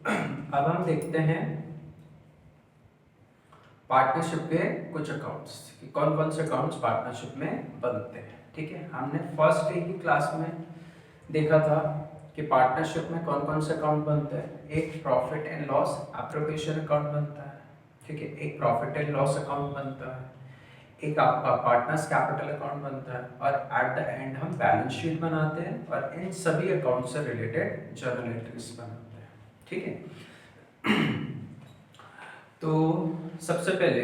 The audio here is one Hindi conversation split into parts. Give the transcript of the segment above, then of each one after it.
अब हम देखते हैं पार्टनरशिप के कुछ अकाउंट्स कि कौन कौन से अकाउंट्स पार्टनरशिप में बनते हैं। ठीक है, हमने फर्स्ट डे की क्लास में देखा था कि पार्टनरशिप में कौन कौन से अकाउंट बनते हैं। एक profit and loss appropriation account बनता है, ठीक है, एक प्रॉफिट एंड लॉस अकाउंट बनता है, एक आपका पार्टनर्स कैपिटल अकाउंट बनता है, और एट द एंड हम बैलेंस शीट बनाते हैं और इन सभी अकाउंट से रिलेटेड जर्नल एंट्रीज बनाते हैं। ठीक है तो सबसे पहले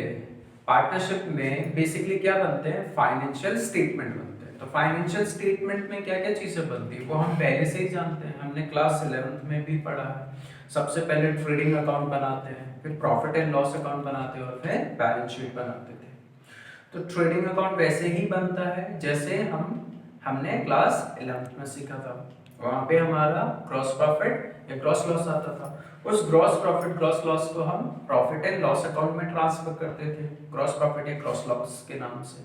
पार्टनरशिप में बेसिकली क्या बनते हैं, फाइनेंशियल स्टेटमेंट बनते हैं। तो फाइनेंशियल स्टेटमेंट में क्या क्या चीजें बनती है वो हम पहले से ही जानते हैं, हमने क्लास 11th में भी पढ़ा है। सबसे पहले ट्रेडिंग अकाउंट बनाते हैं, फिर प्रॉफिट एंड लॉस अकाउंट बनाते हैं और फिर बैलेंस शीट बनाते थे। तो ट्रेडिंग अकाउंट वैसे ही बनता है जैसे हमने क्लास 11th में सीखा था। वहां पे हमारा ग्रॉस प्रॉफिट या ग्रॉस लॉस आता था, उस ग्रॉस प्रॉफिट ग्रॉस लॉस को हम प्रॉफिट एंड लॉस अकाउंट में ट्रांसफर करते थे, ग्रॉस प्रॉफिट या ग्रॉस लॉस के नाम से।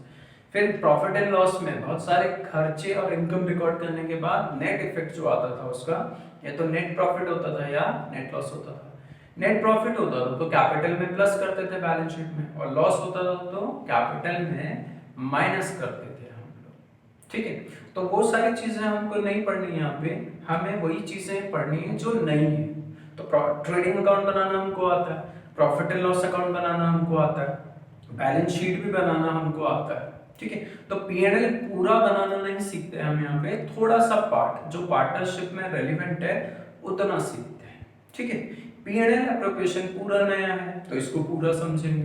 फिर प्रॉफिट एंड लॉस में बहुत सारे खर्चे और इनकम रिकॉर्ड करने के बाद नेट इफेक्ट जो आता था उसका, या तो नेट प्रॉफिट होता था या नेट लॉस होता था। नेट प्रॉफिट होता था तो कैपिटल में प्लस करते थे बैलेंस शीट में, और लॉस होता था तो कैपिटल में माइनस करते थे हम लोग। ठीक है, तो वो सारी चीजें हमको नहीं पढ़नी है यहाँ पे, हमें वही चीजें पढ़नी है जो नहीं है। तो ट्रेडिंग अकाउंट बनाना हमको आता है, प्रॉफिट एंड लॉस अकाउंट बनाना हमको आता है, बैलेंस शीट भी बनाना हमको आता है। ठीक है, तो पीएनएल पूरा बनाना नहीं सीखते हम यहाँ पे, थोड़ा सा पार्ट जो पार्टनरशिप में रेलिवेंट है उतना सीखते हैं। ठीक है, पीएनएल एप्रोप्रिएशन पूरा नया है तो इसको पूरा समझेंगे।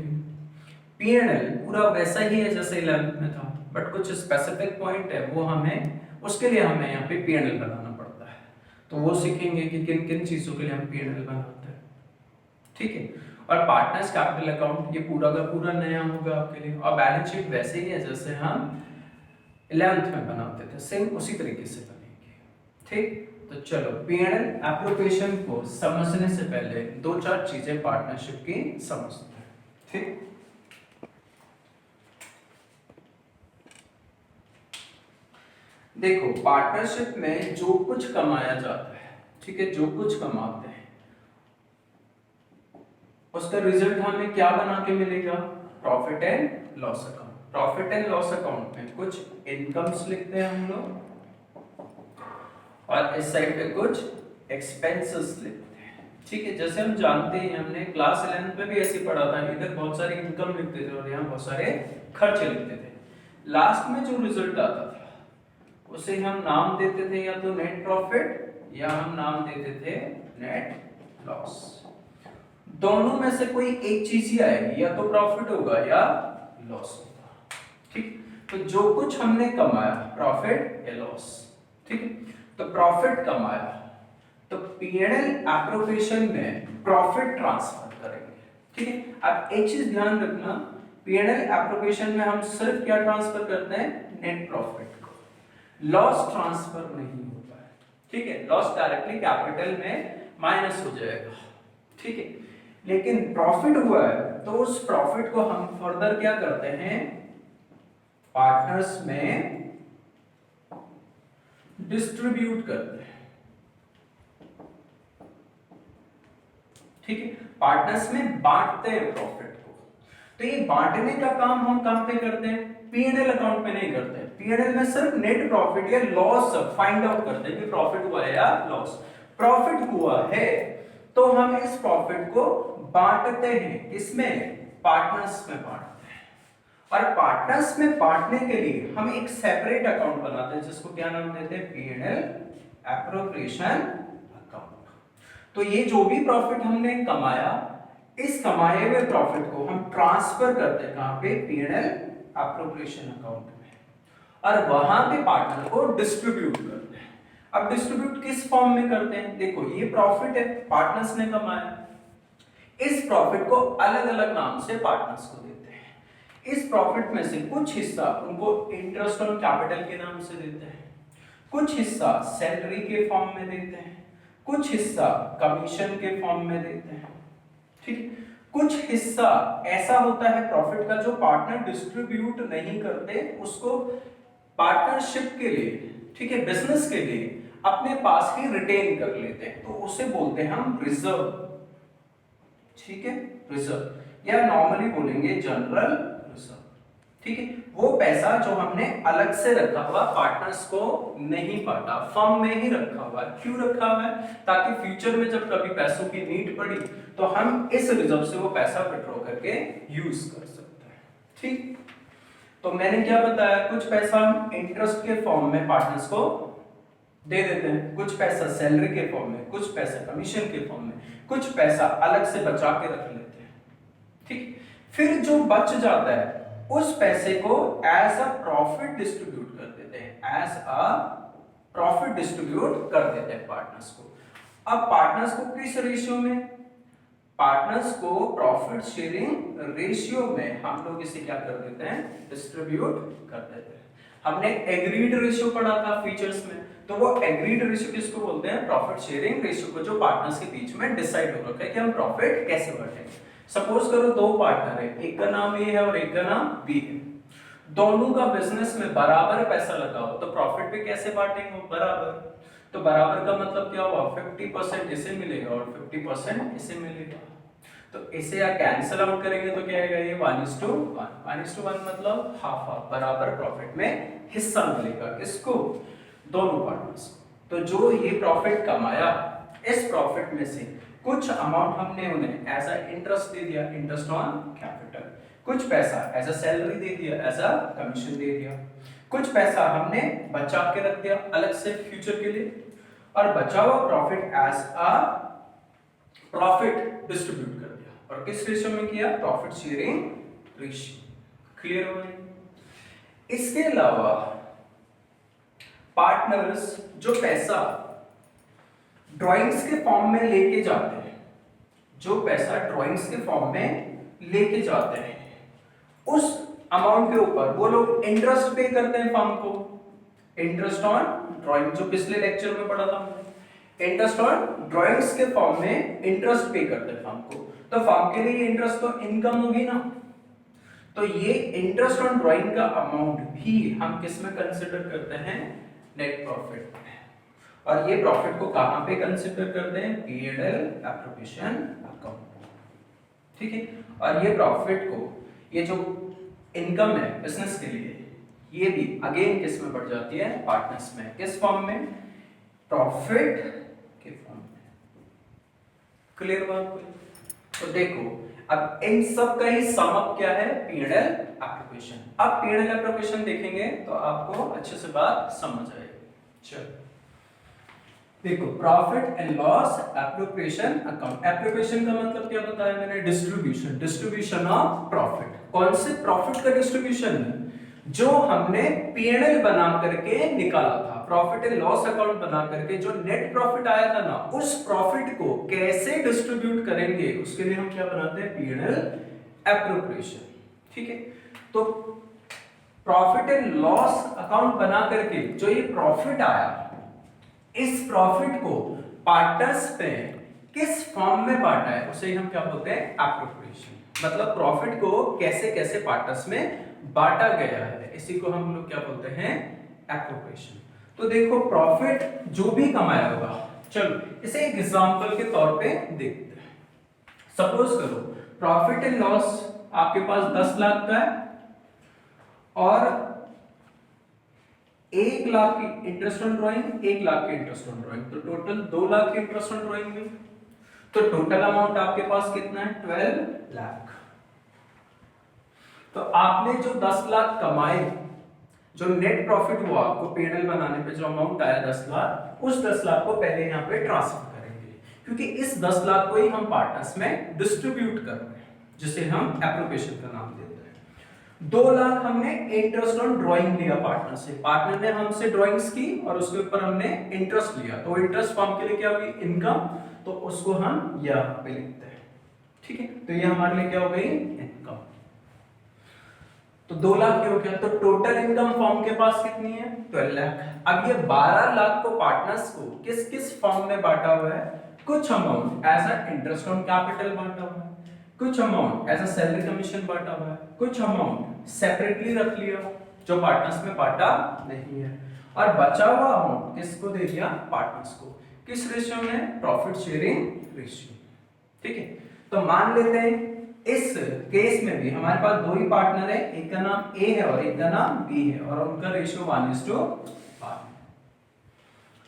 पीएनएल पूरा वैसा ही है जैसे 11th में था, बट कुछ स्पेसिफिक पॉइंट है वो हमें, उसके लिए हमें यहाँ पे पीएनएल बनाना पड़ता है। तो वो सीखेंगे कि किन किन चीजों के लिए हम पीएनएल बनाते हैं। ठीक है, और पार्टनर्स कैपिटल अकाउंट ये पूरा का पूरा नया होगा आपके लिए, और बैलेंस शीट वैसे ही है जैसे हम 11th में बनाते थे, सेम उसी तरीके से बनेगी। ठीक, तो चलो पीएनएल एप्रोप्रिएशन को समझने से पहले दो चार चीजें पार्टनरशिप की समझते हैं। ठीक, देखो पार्टनरशिप में जो कुछ कमाया जाता है, ठीक है, जो कुछ कमाते हैं उसका रिजल्ट हमें क्या बना के मिलेगा, profit and loss account. Profit and loss account में कुछ इनकम्स लिखते हैं हम लोग, और इस साइड पे कुछ एक्सपेंसेस लिखते हैं। ठीक है, जैसे हम जानते हैं, हमने क्लास 11th में भी ऐसे पढ़ा था, इधर बहुत सारी इनकम लिखते थे और यहाँ बहुत सारे खर्चे लिखते थे। लास्ट में जो रिजल्ट आता था उसे हम नाम देते थे या तो नेट प्रॉफिट या हम नाम देते थे नेट लॉस। दोनों में से कोई एक चीज ही आएगी, या तो प्रॉफिट होगा या लॉस होगा। ठीक, तो जो कुछ हमने कमाया प्रॉफिट या लॉस, ठीक है, तो प्रॉफिट कमाया तो पीएनएल एप्रोप्रिएशन में प्रॉफिट ट्रांसफर करेंगे। ठीक है, अब एक चीज ध्यान रखना, पीएनएल एप्रोप्रिएशन में हम सिर्फ क्या ट्रांसफर करते हैं, नेट प्रॉफिट को, लॉस ट्रांसफर नहीं होता है। ठीक है, लॉस डायरेक्टली कैपिटल में माइनस हो जाएगा। ठीक है, लेकिन प्रॉफिट हुआ है तो उस प्रॉफिट को हम फर्दर क्या करते हैं, पार्टनर्स में डिस्ट्रीब्यूट करते हैं। ठीक है, पार्टनर्स में बांटते हैं प्रॉफिट को। तो ये बांटने का काम हम कहां पे करते हैं, पीएनएल अकाउंट में नहीं करते हैं। पीएनएल में सिर्फ नेट प्रॉफिट या लॉस फाइंड आउट करते हैं कि प्रॉफिट हुआ है या लॉस। प्रॉफिट हुआ है तो हम इस प्रॉफिट को बांटते हैं, इसमें पार्टनर्स में बांटते हैं, और पार्टनर्स में बांटने के लिए हम एक सेपरेट अकाउंट बनाते हैं जिसको क्या नाम देते हैं, पीएनएल एप्रोप्रिएशन अकाउंट। तो ये जो भी प्रॉफिट हमने कमाया, इस कमाए हुए प्रॉफिट को हम ट्रांसफर करते हैं कहां पे, पीएनएल एप्रोप्रिएशन अकाउंट में, और वहां पे पार्टनर को डिस्ट्रीब्यूट करते हैं। अब डिस्ट्रीब्यूट किस फॉर्म में करते हैं, देखो ये प्रॉफिट है पार्टनर्स ने कमाया, इस प्रॉफिट को अलग अलग नाम से पार्टनर्स को देते हैं। इस प्रॉफिट में से कुछ हिस्सा उनको इंटरेस्ट ऑन कैपिटल के नाम से देते हैं, कुछ हिस्सा सैलरी के फॉर्म में देते हैं, कुछ हिस्सा कमीशन के फॉर्म में देते हैं। ठीक, कुछ हिस्सा ऐसा होता है प्रॉफिट का जो पार्टनर डिस्ट्रीब्यूट नहीं करते, उसको पार्टनरशिप के लिए, ठीक है, बिजनेस के लिए अपने पास ही रिटेन कर लेते हैं, तो उसे बोलते हैं हम रिजर्व। ठीक है, रिजर्व या नॉर्मली बोलेंगे जनरल रिजर्व। ठीक है, वो पैसा जो हमने अलग से रखा हुआ, पार्टनर्स को नहीं बांटा, फर्म में ही रखा हुआ है। क्यों रखा हुआ है? ताकि फ्यूचर में जब कभी पैसों की नीड पड़ी तो हम इस रिजर्व से वो पैसा विड्रॉ करके यूज कर सकते हैं। ठीक, तो मैंने क्या बताया, कुछ पैसा हम इंटरेस्ट के फॉर्म में पार्टनर्स को दे देते हैं, कुछ पैसा सैलरी के फॉर्म में, कुछ पैसा कमीशन के फॉर्म में, कुछ पैसा अलग से बचा के रख लेते हैं। ठीक, फिर जो बच जाता है उस पैसे को एज अ प्रॉफिट डिस्ट्रीब्यूट कर देते हैं, एज अ प्रॉफिट डिस्ट्रीब्यूट कर देते हैं पार्टनर्स को। अब पार्टनर्स को किस रेशियो में? पार्टनर्स को प्रॉफिट शेयरिंग रेशियो में हम लोग इसे क्या कर देते हैं, डिस्ट्रीब्यूट कर देते हैं। हमने एग्रीड रेशियो पढ़ा था फीचर्स में, तो वो एग्रीड रेशियो किसको बोलते हैं? प्रॉफिट शेयरिंग रेशियो को, जो पार्टनर्स के बीच में डिसाइड हो रखा है कि हम प्रॉफिट कैसे बांटेंगे। सपोज करो दो पार्टनर है, एक का नाम ए है और एक का नाम बी है, दोनों का बिजनेस में बराबर पैसा लगा हो, तो प्रॉफिट पे कैसे बांटेंगे? बराबर। तो बराबर का मतलब क्या हुआ? 50% इसे मिलेगा और 50% इसे मिलेगा। तो इसे आप कैंसिल आउट करेंगे तो क्या आएगा? ये 1:1। 1:1 मतलब हाफ हाफ, बराबर प्रॉफिट में हिस्सा मिलेगा। किसको? दोनों पार्टनर्स को। तो जो ये प्रॉफिट कमाया, इस प्रॉफिट में से कुछ अमाउंट हमने उन्हें एज अ इंटरेस्ट दे दिया, इंटरेस्ट ऑन कैपिटल, कुछ पैसा एज अ सैलरी दे दिया, एज अ कमीशन दे दिया, कुछ पैसा हमने बचा के रख दिया अलग से फ्यूचर के लिए, और बचा हुआ profit as a profit distribute कर दिया। और किस रेशियो में किया? Profit sharing ratio. क्लियर हो गया? इसके अलावा पार्टनर्स जो पैसा ड्राइंग्स के फॉर्म में लेके जाते हैं, जो पैसा ड्राइंग्स के फॉर्म में लेके जाते हैं, उस अमाउंट के ऊपर वो लोग इंटरेस्ट पे करते हैं फर्म को। इंटरेस्ट ऑन ड्राइंग, जो पिछले लेक्चर में पढ़ा था हमने, इंटरेस्ट ऑन ड्राइंग्स के फॉर्म में इंटरेस्ट पे करते हैं फर्म को। तो फर्म के लिए इंटरेस्ट तो इनकम होगी ना, तो ये इंटरेस्ट ऑन ड्राइंग का अमाउंट भी हम किस में कंसिडर करते हैं? Net profit. और ये प्रॉफिट को कहां पे कंसिडर करते हैं? P&L appropriation account. ठीक है, और ये प्रॉफिट को, ये जो इनकम है बिजनेस के लिए, ये भी अगेन किस में बढ़ जाती है? पार्टनर्स में। किस फॉर्म में? प्रॉफिट के फॉर्म में। क्लियर बात कोई? तो देखो, अब इन सब का ही सम अप क्या है? P&L appropriation. अब P&L एप्रोप्रिएशन देखेंगे तो आपको अच्छे से बात समझ आएगी। चलो देखो, profit and loss appropriation account. Appropriation का मतलब क्या बताया मैंने? Distribution, distribution of profit. कौन से प्रॉफिट का डिस्ट्रीब्यूशन? जो हमने P&L बना करके निकाला था, प्रॉफिट एंड लॉस अकाउंट बना करके जो नेट प्रॉफिट आया था ना, उस प्रॉफिट को कैसे डिस्ट्रीब्यूट करेंगे, उसके लिए हम क्या बनाते हैं? P&L appropriation. ठीक है, तो प्रॉफिट एंड लॉस अकाउंट बना करके जो ये प्रॉफिट आया, इस प्रॉफिट को पार्टनर्स पे किस फॉर्म में बांटा है, उसे हम क्या बोलते हैं? एप्रोप्रिएशन। मतलब प्रॉफिट को कैसे कैसे पार्टनर्स में बांटा गया है, इसी को हम लोग क्या बोलते हैं? एप्रोप्रिएशन। तो देखो, प्रॉफिट जो भी कमाया होगा, चलो इसे एक एग्जांपल के तौर पे देखते हैं। सपोज करो प्रॉफिट एंड लॉस आपके पास 10 लाख का है और 1 लाख की इंटरेस्ट ऑन ड्राइंग, 1 लाख की इंटरेस्ट ऑन ड्राइंग, तो टोटल 2 लाख की इंटरेस्ट ऑन ड्राइंग में। तो टोटल अमाउंट आपके पास कितना है? 12 लाख। तो आपने जो 10 लाख कमाए, जो नेट प्रॉफिट हुआ आपको P&L बनाने पे जो अमाउंट आया 10 लाख, उस 10 लाख को पहले यहाँ पे ट्रांसफर करेंगे, क्योंकि इस 10 लाख को ही हम पार्टनर्स में डिस्ट्रीब्यूट कर रहे हैं, जिसे हम एप्रोप्रिएशन का नाम देते हैं। 2 लाख हमने इंटरेस्ट ऑन ड्राइंग लिया पार्टनर से, पार्टनर ने हमसे ड्राइंग्स की और उसके ऊपर हमने इंटरेस्ट लिया, तो इंटरेस्ट फॉर्म के लिए क्या होगी? इनकम, तो उसको हम यहाँ पे लिखते हैं। ठीक है, तो ये हमारे लिए क्या हो गई? इनकम। तो 2 लाख की हो गया, तो टोटल इनकम फॉर्म के पास कितनी है? 12 लाख। अब ये 12 लाख को पार्टनर्स को किस किस फॉर्म में बांटा हुआ है? कुछ amount as a interest on capital बांटा हुआ है, कुछ amount as a salary commission बांटा हुआ है, कुछ अमाउंट सेपरेटली रख लिया जो पार्टनर्स में बांटा नहीं है, और बचा हुआ अमाउंट किसको दे दिया, पार्टनर्स को। किस रेशियो में, प्रॉफिट शेयरिंग रेशियो। ठीक है, तो मान लेते हैं इस केस में भी हमारे पास दो ही पार्टनर है, एक का नाम ए है और एक का नाम बी है, और उनका रेशियो 1:1।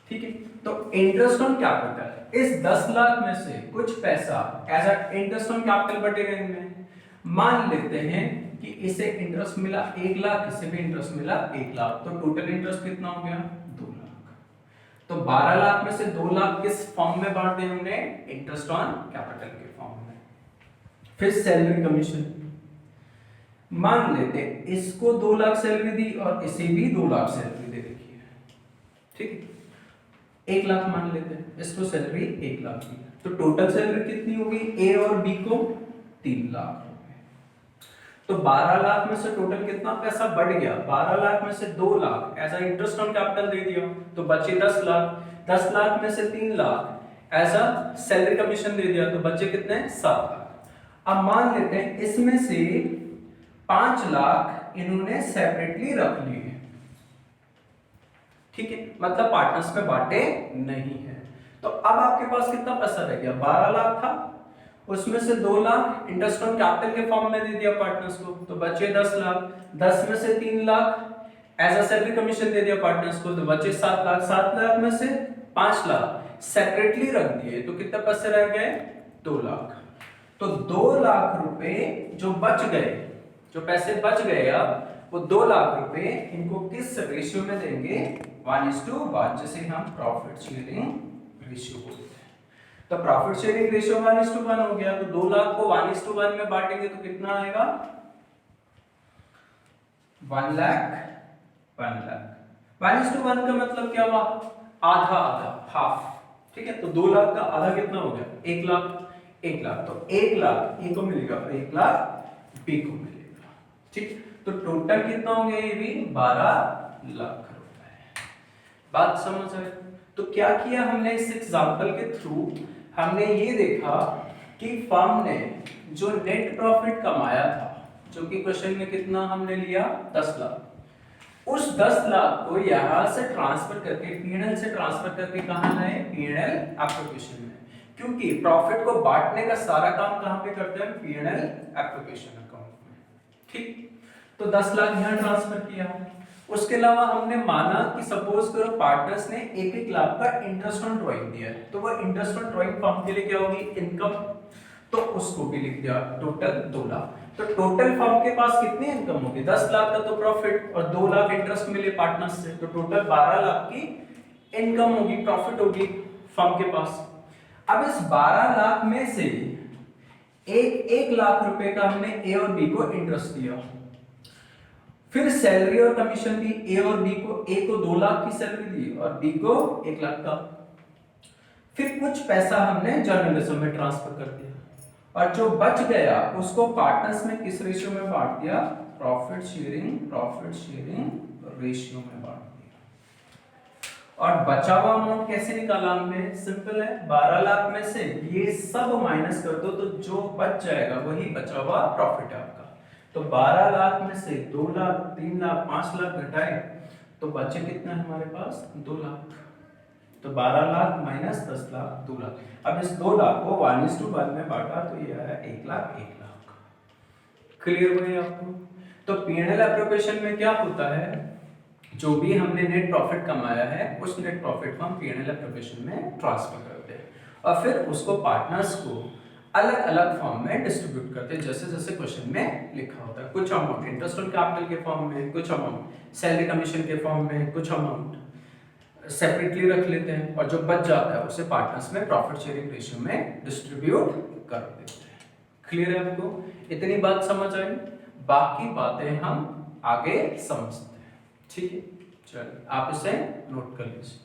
ठीक है, तो इंटरेस्ट ऑन कैपिटल, इस 10 लाख में से कुछ पैसा as a interest on capital बटेगा इनमें। मान लेते हैं कि इसे इंटरेस्ट मिला 1 लाख, इसे भी इंटरेस्ट मिला 1 लाख, तो टोटल इंटरेस्ट कितना हो गया, 2 लाख। तो 12 लाख में से 2 लाख किस फॉर्म में बांट दिए हमने, इंटरेस्ट ऑन कैपिटल के फॉर्म में। फिर सैलरी कमीशन, मान लेते हैं इसको 2 लाख सैलरी दी और इसे भी 2 लाख सैलरी दे रखी है। ठीक है, 1 लाख मान लेते हैं, इसको सैलरी 1 लाख दी, तो टोटल सैलरी कितनी होगी, ए और बी को 3 लाख रुपए। तो 12 लाख में से टोटल कितना पैसा बढ़ गया, 12 लाख में से 2 lakh as a interest on capital दे दिया, तो बचे 10 लाख। 10 लाख में से 3 lakh as a salary commission दे दिया, तो बचे कितने, 7 लाख। अब मान लेते हैं इसमें से 5 लाख इन्होंने सेपरेटली रख लिए। ठीक है, मतलब पार्टनर्स में बांटे नहीं है। तो अब आपके पास कितना पैसा रह गया, 12 लाख था, उसमें से 2 लाख इंटरेस्ट ऑन कैपिटल के फॉर्म में दे दिया पार्टनर्स को, तो बचे 10 लाख। 10 में से 3 lakh as a salary commission दे दिया पार्टनर्स को, तो बचे 7 लाख। 7 लाख में से 5 लाख सेपरेटली रख दिए, तो कितने पैसे रह गए, 2 लाख। तो 2 लाख रुपए जो बच गए, जो पैसे बच गए, अब वो 2 लाख रुपए इनको किस रेशियो में देंगे, 1:1, जिसे हम प्रॉफिट शेयरिंग रेशियो बोलते हैं। तो प्रॉफिट शेयरिंग रेशियो 1:1 हो गया, तो 2 लाख को 1:1 में बांटेंगे तो कितना आएगा, 1 लाख 1 लाख। 1:1 का मतलब क्या हुआ, आधा आधा, हाफ। ठीक है, तो 2 लाख का आधा कितना हो गया, 1 लाख। 1 लाख, तो 1 लाख ए को मिलेगा और 1 लाख बी को मिलेगा। ठीक, तो टोटल कितना हो गया, ये भी 12 लाख रुपए। बात समझ आए। तो क्या किया हमने इस एग्जांपल के थ्रू, हमने ये देखा कि फर्म ने जो नेट प्रॉफिट कमाया था, जो कि क्वेश्चन में कितना हमने लिया, 10 लाख, उस 10 लाख को यहां से ट्रांसफर करके, पीएनएल से ट्रांसफर करके कहां लाए, पीएनएल एप्लीकेशन में। क्योंकि प्रॉफिट को बांटने का सारा काम कहां पे करते हैं, पीएनएल एप्लीकेशन अकाउंट में। ठीक, तो 10 लाख यहां ट्रांसफर किया। उसके अलावा हमने माना कि सपोज करो पार्टनर्स ने 1-1 लाख का इंटरेस्ट ऑन ड्राइंग दिया है, तो वो इंटरेस्ट ऑन ड्राइंग फर्म के लिए क्या होगी, इनकम, तो उसको भी लिख दिया, टोटल 2 लाख। तो टोटल फर्म के पास कितनी इनकम होगी, 10 लाख का तो प्रॉफिट और 2 लाख इंटरेस्ट मिले पार्टनर्स से, तो टोटल 12 लाख की इनकम होगी, प्रॉफिट होगी फर्म के पास। अब इस 12 लाख में से 1 लाख रुपए का हमने ए और बी को इंटरेस्ट दिया, फिर सैलरी और कमीशन दी ए और बी को, ए को 2 लाख की सैलरी दी और बी को 1 लाख का। फिर कुछ पैसा हमने जर्नलिज्म में ट्रांसफर कर दिया, और जो बच गया उसको पार्टनर्स में किस रेशियो में बांट दिया, प्रॉफिट शेयरिंग रेशियो में बांट दिया। और बचा हुआ अमाउंट कैसे निकाला हमने, सिंपल है, 12 लाख में से ये सब माइनस कर दो, तो जो बच जाएगा वही बचा हुआ प्रॉफिट है आपका। तो 12 लाख में से 2 लाख, 3 लाख, 5 लाख घटाए तो बचे कितना है हमारे पास, 2 लाख। तो 12 लाख माइनस 10 लाख, 2 लाख। अब इस 2 लाख को 1:1 में बांटा तो ये आया 1 लाख 1 लाख। क्लियर हुई आपको। तो पीएनएल एप्रोप्रिएशन में क्या होता है, जो भी हमने नेट प्रॉफिट कमाया है उस नेट प्रॉफिट को हम पीएनएल एप्रोप्रिएशन में ट्रांसफर करते हैं, और फिर उसको पार्टनर्स को अलग अलग फॉर्म में डिस्ट्रीब्यूट करते हैं, जैसे जैसे क्वेश्चन में लिखा होता है। कुछ अमाउंट इंटरेस्ट ऑन कैपिटल के फॉर्म में, कुछ अमाउंट सैलरी कमीशन के फॉर्म में, कुछ अमाउंट सेपरेटली रख लेते हैं, और जो बच जाता है उसे पार्टनर्स में प्रॉफिट शेयरिंग रेशियो में डिस्ट्रीब्यूट कर देते हैं। क्लियर है आपको, इतनी बात समझ आई, बाकी बातें हम आगे समझते हैं। ठीक है, चलिए आप इसे नोट कर लीजिए।